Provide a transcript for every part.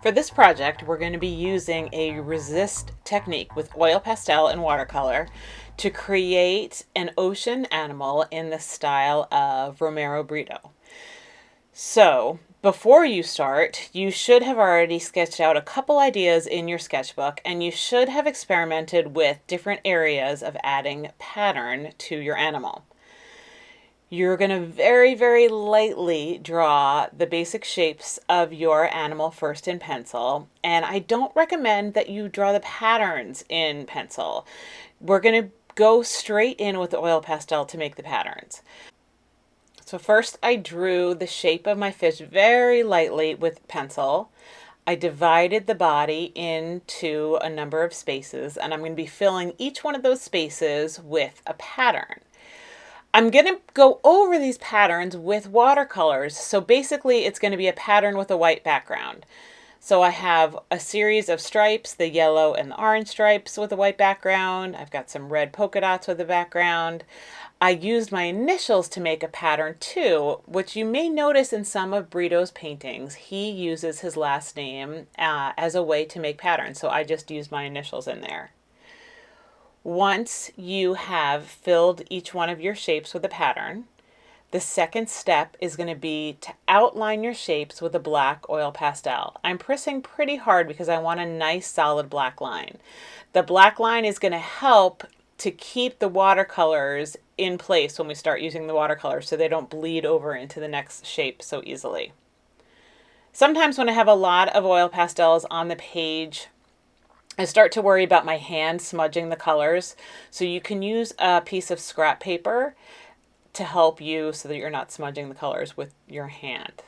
For this project, we're going to be using a resist technique with oil pastel and watercolor to create an ocean animal in the style of Romero Britto. So, before you start, you should have already sketched out a couple ideas in your sketchbook, and you should have experimented with different areas of adding pattern to your animal. You're going to very, very lightly draw the basic shapes of your animal first in pencil, and I don't recommend that you draw the patterns in pencil. We're going to go straight in with the oil pastel to make the patterns. So first I drew the shape of my fish very lightly with pencil. I divided the body into a number of spaces, and I'm going to be filling each one of those spaces with a pattern. I'm going to go over these patterns with watercolors. So basically it's going to be a pattern with a white background. So I have a series of stripes, the yellow and the orange stripes with a white background. I've got some red polka dots with a background. I used my initials to make a pattern too, which you may notice in some of Britto's paintings. He uses his last name as a way to make patterns. So I just used my initials in there. Once you have filled each one of your shapes with a pattern, the second step is going to be to outline your shapes with a black oil pastel. I'm pressing pretty hard because I want a nice solid black line. The black line is going to help to keep the watercolors in place when we start using the watercolors so they don't bleed over into the next shape so easily. Sometimes when I have a lot of oil pastels on the page, I start to worry about my hand smudging the colors. So you can use a piece of scrap paper to help you so that you're not smudging the colors with your hand.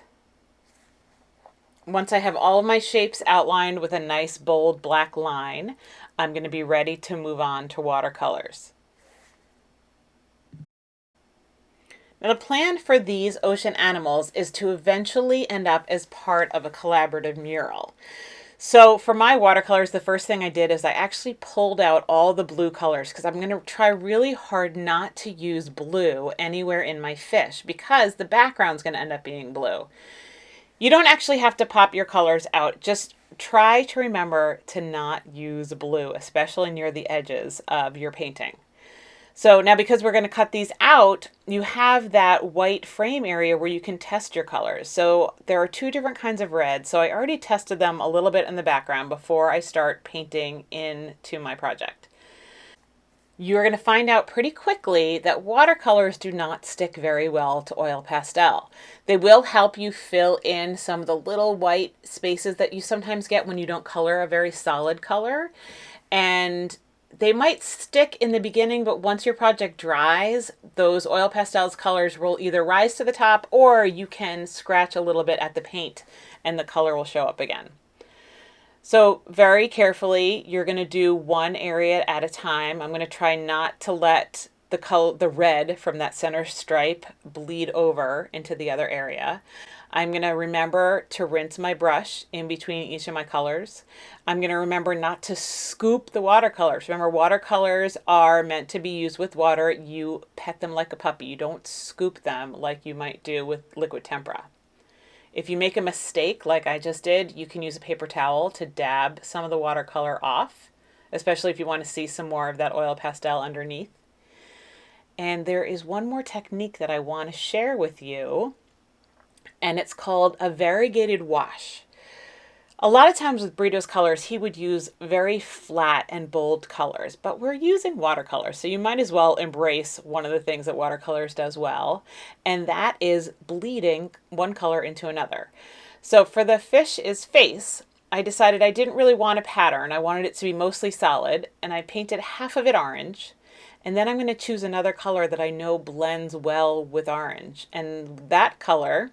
Once I have all of my shapes outlined with a nice bold black line, I'm going to be ready to move on to watercolors. Now, the plan for these ocean animals is to eventually end up as part of a collaborative mural. So for my watercolors, the first thing I did is I actually pulled out all the blue colors because I'm going to try really hard not to use blue anywhere in my fish because the background's going to end up being blue. You don't actually have to pop your colors out. Just try to remember to not use blue, especially near the edges of your painting. So now because we're going to cut these out, you have that white frame area where you can test your colors. So there are two different kinds of red. So I already tested them a little bit in the background before I start painting into my project. You're going to find out pretty quickly that watercolors do not stick very well to oil pastel. They will help you fill in some of the little white spaces that you sometimes get when you don't color a very solid color. And they might stick in the beginning, but once your project dries, those oil pastels colors will either rise to the top or you can scratch a little bit at the paint and the color will show up again. So very carefully, you're going to do one area at a time. I'm going to try not to let the red from that center stripe bleed over into the other area. I'm going to remember to rinse my brush in between each of my colors. I'm going to remember not to scoop the watercolors. Remember, watercolors are meant to be used with water. You pet them like a puppy. You don't scoop them like you might do with liquid tempera. If you make a mistake like I just did, you can use a paper towel to dab some of the watercolor off, especially if you want to see some more of that oil pastel underneath. And there is one more technique that I want to share with you, and it's called a variegated wash. A lot of times with Britto's colors, he would use very flat and bold colors, but we're using watercolor, so you might as well embrace one of the things that watercolors does well, and that is bleeding one color into another. So for the fish's face, I decided I didn't really want a pattern. I wanted it to be mostly solid, and I painted half of it orange. And then I'm going to choose another color that I know blends well with orange. And that color,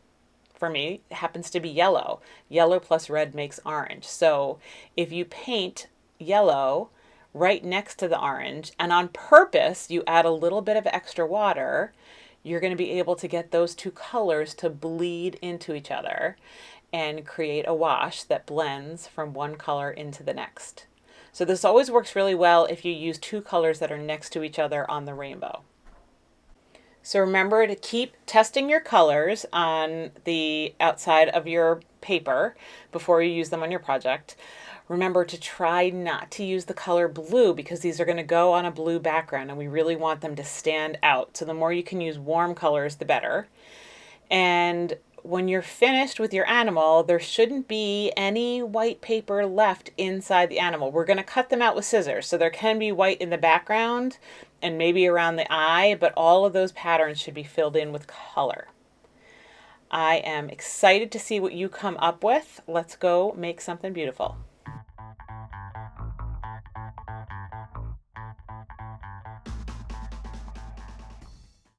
for me, happens to be yellow. Yellow plus red makes orange. So if you paint yellow right next to the orange, and on purpose you add a little bit of extra water, you're going to be able to get those two colors to bleed into each other and create a wash that blends from one color into the next. So this always works really well if you use two colors that are next to each other on the rainbow. So remember to keep testing your colors on the outside of your paper before you use them on your project. Remember to try not to use the color blue because these are going to go on a blue background and we really want them to stand out. So the more you can use warm colors, the better. And when you're finished with your animal, there shouldn't be any white paper left inside the animal. We're going to cut them out with scissors, so there can be white in the background and maybe around the eye, but all of those patterns should be filled in with color. I am excited to see what you come up with. Let's go make something beautiful.